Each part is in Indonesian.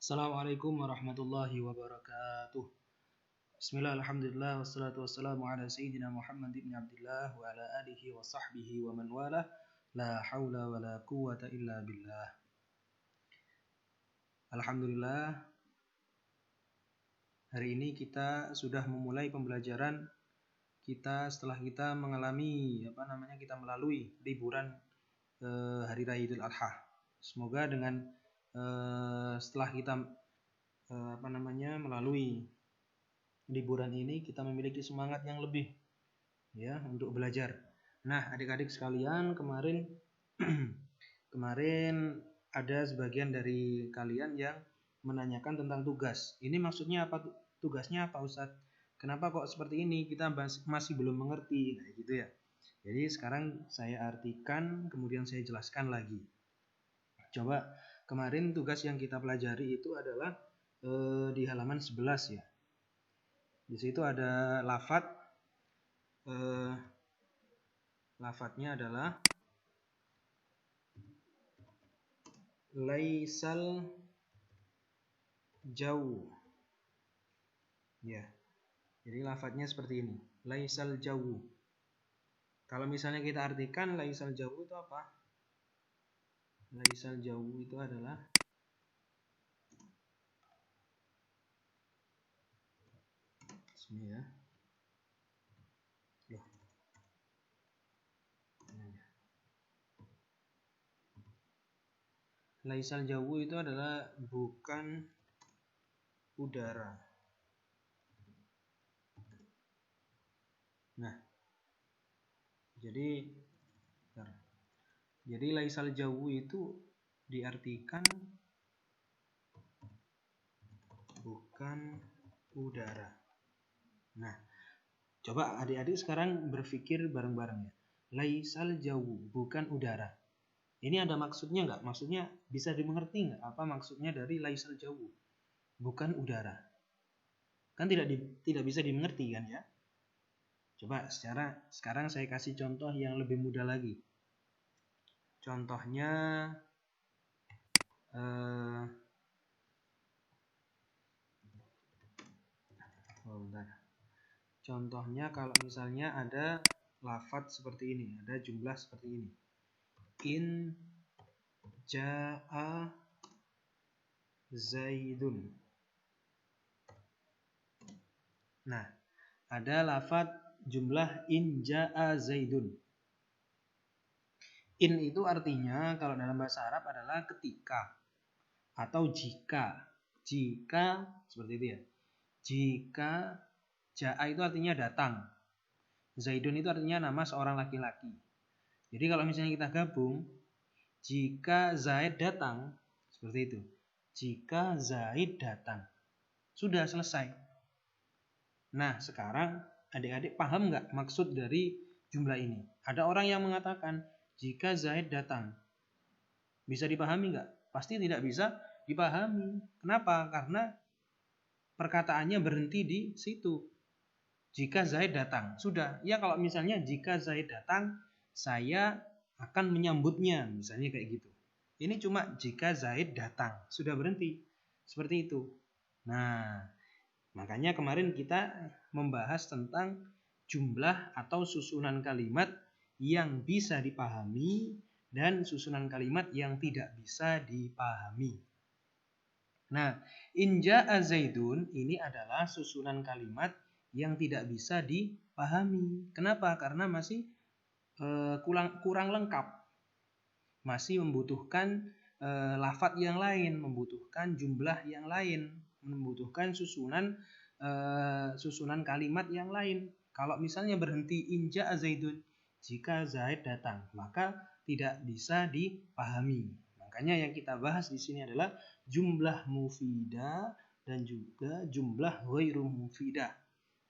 Assalamualaikum warahmatullahi wabarakatuh. Bismillah, alhamdulillah, wassalatu wassalamu ala sayyidina Muhammad ibn Abdullah wa ala alihi wa sahbihi wa man wala. La hawla wa la quwwata illa billah. Alhamdulillah, hari ini kita sudah memulai pembelajaran kita setelah kita mengalami kita melalui liburan hari raya Idul Adha. Semoga dengan setelah kita melalui liburan ini kita memiliki semangat yang lebih ya untuk belajar. Nah, adik-adik sekalian, kemarin ada sebagian dari kalian yang menanyakan tentang tugas. Ini maksudnya apa? Tugasnya apa, Ustadz? Kenapa kok seperti ini? Kita masih belum mengerti, kayak gitu ya. Jadi sekarang saya artikan, kemudian saya jelaskan lagi. Coba, kemarin tugas yang kita pelajari itu adalah di halaman 11 ya. Di situ ada lafadz. Lafadznya adalah laisal jauh. Ya. Jadi lafadznya seperti ini. Laisal jauh. Kalau misalnya kita artikan laisal jauh itu apa? Laisal jauh itu adalah ya. Laisal jauh itu adalah bukan udara. Nah, jadi laisal jauh itu diartikan bukan udara. Nah, coba adik-adik sekarang berpikir bareng-bareng ya. Laisal jauh, bukan udara. Ini ada maksudnya nggak? Maksudnya bisa dimengerti nggak? Apa maksudnya dari laisal jauh? Bukan udara. Kan tidak bisa dimengerti kan ya? Coba sekarang saya kasih contoh yang lebih mudah lagi. Contohnya Contohnya kalau misalnya ada lafadz seperti ini, ada jumlah seperti ini. In ja'a Zaidun. Nah, ada lafadz jumlah in ja'a Zaidun. In itu artinya kalau dalam bahasa Arab adalah ketika atau jika. Jika seperti itu ya. Jika ja'a itu artinya datang. Zaidun itu artinya nama seorang laki-laki. Jadi kalau misalnya kita gabung, jika Zaid datang, seperti itu. Jika Zaid datang. Sudah selesai. Nah, sekarang adik-adik paham nggak maksud dari jumlah ini? Ada orang yang mengatakan, jika Zaid datang. Bisa dipahami nggak? Pasti tidak bisa dipahami. Kenapa? Karena perkataannya berhenti di situ. Jika Zaid datang. Sudah. Ya kalau misalnya jika Zaid datang, saya akan menyambutnya. Misalnya kayak gitu. Ini cuma jika Zaid datang. Sudah berhenti. Seperti itu. Nah, makanya kemarin kita membahas tentang jumlah atau susunan kalimat yang bisa dipahami dan susunan kalimat yang tidak bisa dipahami. Nah, in ja'a Zaidun ini adalah susunan kalimat yang tidak bisa dipahami. Kenapa? Karena masih kurang lengkap. Masih membutuhkan lafadz yang lain, membutuhkan jumlah yang lain, membutuhkan susunan kalimat yang lain. Kalau misalnya berhenti in ja'a Zaidun, jika Zaid datang, maka tidak bisa dipahami. Makanya yang kita bahas di sini adalah jumlah mufidah dan juga jumlah ghairu mufidah.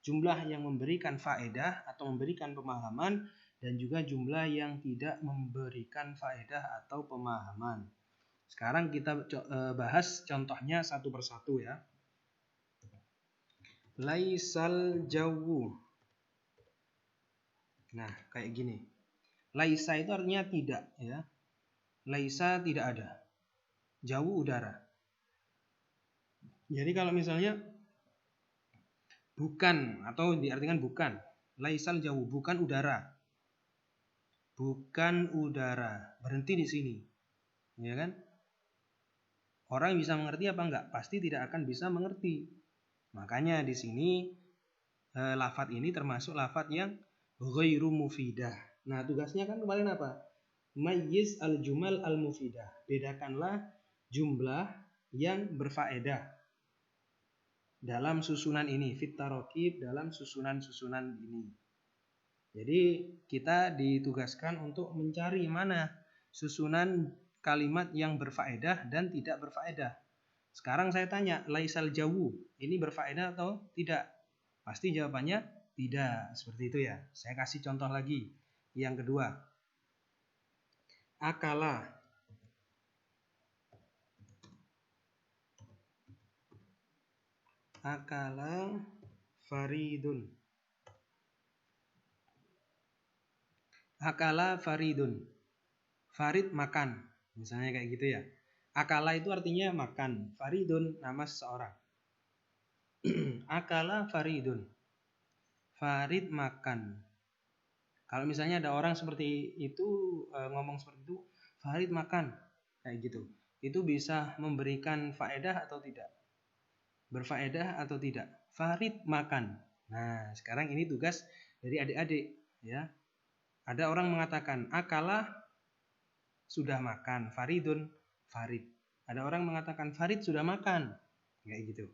Jumlah yang memberikan faedah atau memberikan pemahaman dan juga jumlah yang tidak memberikan faedah atau pemahaman. Sekarang kita bahas contohnya satu persatu ya. Laisal jauh. Nah, kayak gini. Laisa itu artinya tidak ya. Laisa tidak ada. Jauh udara. Jadi kalau misalnya bukan atau diartikan bukan, laisal jauh, bukan udara. Bukan udara. Berhenti di sini. Ya kan? Orang bisa mengerti apa enggak? Pasti tidak akan bisa mengerti. Makanya di sini lafadz ini termasuk lafadz yang ghairu mufidah. Nah, tugasnya kan kemarin apa? Mayyiz al-jumal al-mufidah. Bedakanlah jumlah yang berfaedah dalam susunan ini, fit tarokib, dalam susunan-susunan ini. Jadi kita ditugaskan untuk mencari mana susunan kalimat yang berfaedah dan tidak berfaedah. Sekarang saya tanya, laisal jawu, ini berfaedah atau tidak? Pasti jawabannya tidak. Seperti itu ya. Saya kasih contoh lagi. Yang kedua, akala. Akala faridun. Akala faridun. Farid makan. Misalnya kayak gitu ya. Akala itu artinya makan. Faridun nama seseorang. Akala faridun. Farid makan. Kalau misalnya ada orang seperti itu ngomong seperti itu, Farid makan. Kayak gitu. Itu bisa memberikan faedah atau tidak? Berfaedah atau tidak? Farid makan. Nah, sekarang ini tugas dari adik-adik ya. Ada orang mengatakan akala sudah makan, Faridun Farid. Ada orang mengatakan Farid sudah makan. Kayak gitu.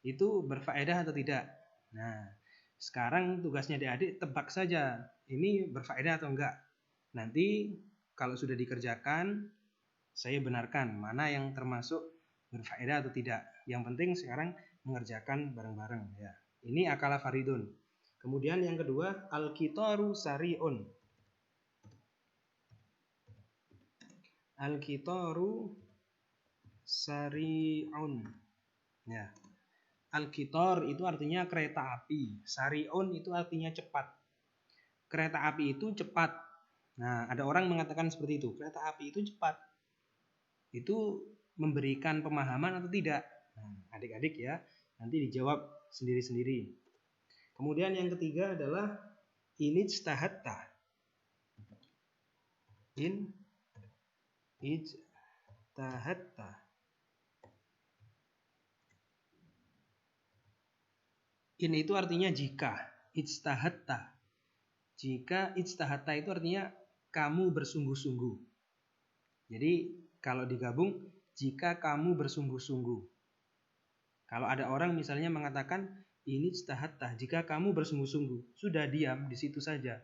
Itu berfaedah atau tidak? Nah, sekarang tugasnya adik-adik tebak saja. Ini berfaedah atau enggak? Nanti kalau sudah dikerjakan, saya benarkan mana yang termasuk berfaedah atau tidak. Yang penting sekarang mengerjakan bareng-bareng ya. Ini akala faridun. Kemudian yang kedua, al-qitaru sari'un. Al-qitaru sari'un. Ya. Al-qitar itu artinya kereta api. Sari'un itu artinya cepat. Kereta api itu cepat. Nah, ada orang mengatakan seperti itu. Kereta api itu cepat. Itu memberikan pemahaman atau tidak? Nah, adik-adik ya, nanti dijawab sendiri-sendiri. Kemudian yang ketiga adalah inijtahatta. Inijtahatta. In itu artinya jika. Ijtahatta. Jika ijtahatta itu artinya kamu bersungguh-sungguh. Jadi kalau digabung, jika kamu bersungguh-sungguh. Kalau ada orang misalnya mengatakan ini ijtahatta, jika kamu bersungguh-sungguh, sudah diam di situ saja,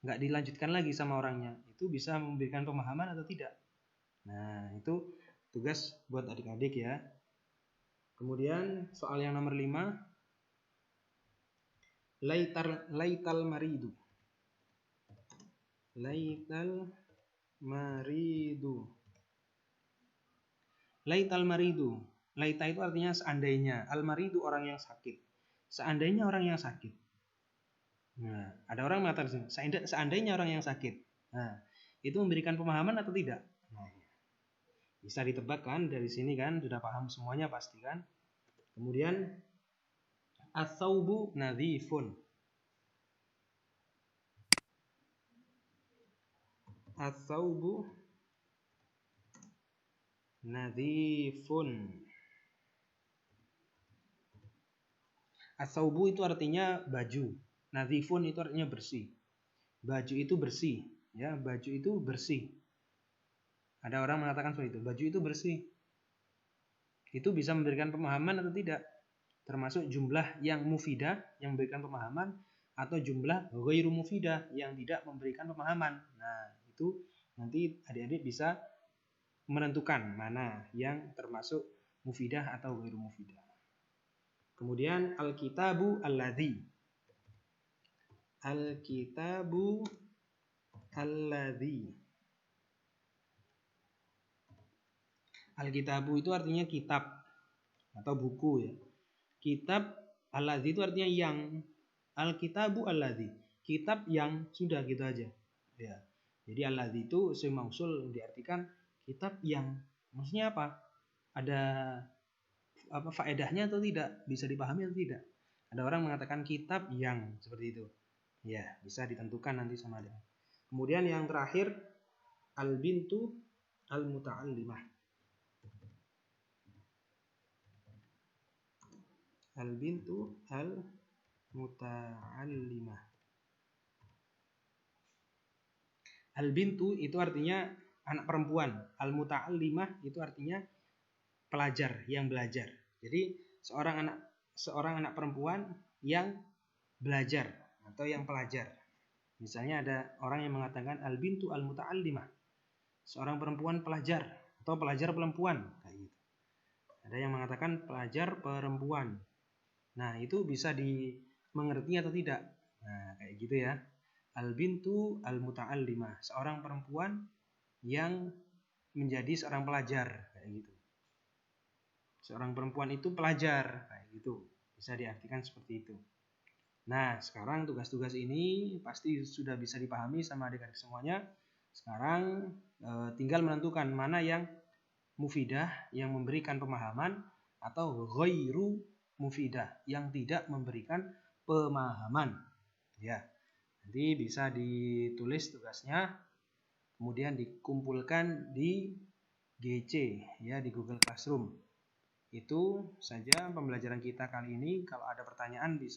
nggak dilanjutkan lagi sama orangnya, itu bisa memberikan pemahaman atau tidak? Nah, itu tugas buat adik-adik ya. Kemudian soal yang nomor 5, laital maridu. Laital maridu. Laital maridu. Laita itu artinya seandainya. Al-maridu orang yang sakit. Seandainya orang yang sakit. Nah, ada orang mengatakan seandainya orang yang sakit. Nah, itu memberikan pemahaman atau tidak? Nah, bisa ditebak kan dari sini kan sudah paham semuanya pasti kan. Kemudian as-saubu nadhifun. As-saubu nadhifun. As-saubu itu artinya baju. Nadhifun itu artinya bersih. Baju itu bersih, ya, baju itu bersih. Ada orang mengatakan seperti itu, baju itu bersih. Itu bisa memberikan pemahaman atau tidak? Termasuk jumlah yang mufidah yang memberikan pemahaman atau jumlah ghairu mufidah yang tidak memberikan pemahaman. Nah, itu nanti adik-adik bisa menentukan mana yang termasuk mufidah atau ghairu mufidah. Kemudian al-kitabu alladzi. Al-kitabu alladzi. Al-kitabu itu artinya kitab atau buku ya. Kitab alladzi itu artinya yang. Al-kitabu alladzi. Kitab yang sudah gitu aja. Ya. Jadi alladzi itu isim mausul diartikan kitab yang. Maksudnya apa? Ada faedahnya atau tidak, bisa dipahami atau tidak. Ada orang mengatakan kitab yang seperti itu. Ya, bisa ditentukan nanti sama dia. Kemudian yang terakhir al-bintu al-muta'allimah. Al-bintu al-muta'allimah. Al-bintu itu artinya anak perempuan. Al-muta'allimah itu artinya pelajar yang belajar. Jadi seorang anak perempuan yang belajar atau yang pelajar. Misalnya ada orang yang mengatakan al-bintu al-muta'allimah, seorang perempuan pelajar atau pelajar perempuan, kayak gitu. Ada yang mengatakan pelajar perempuan. Nah, itu bisa dimengerti atau tidak? Nah, kayak gitu ya. Al-bintu al-muta'allimah, seorang perempuan yang menjadi seorang pelajar, kayak gitu. Seorang perempuan itu pelajar, kayak gitu. Bisa diartikan seperti itu. Nah, sekarang tugas-tugas ini pasti sudah bisa dipahami sama adik-adik semuanya. Sekarang tinggal menentukan mana yang mufidah, yang memberikan pemahaman, atau ghairu mufidah, yang tidak memberikan pemahaman. Ya, nanti bisa ditulis tugasnya, kemudian dikumpulkan di GC, ya, di Google Classroom. Itu saja pembelajaran kita kali ini. Kalau ada pertanyaan bisa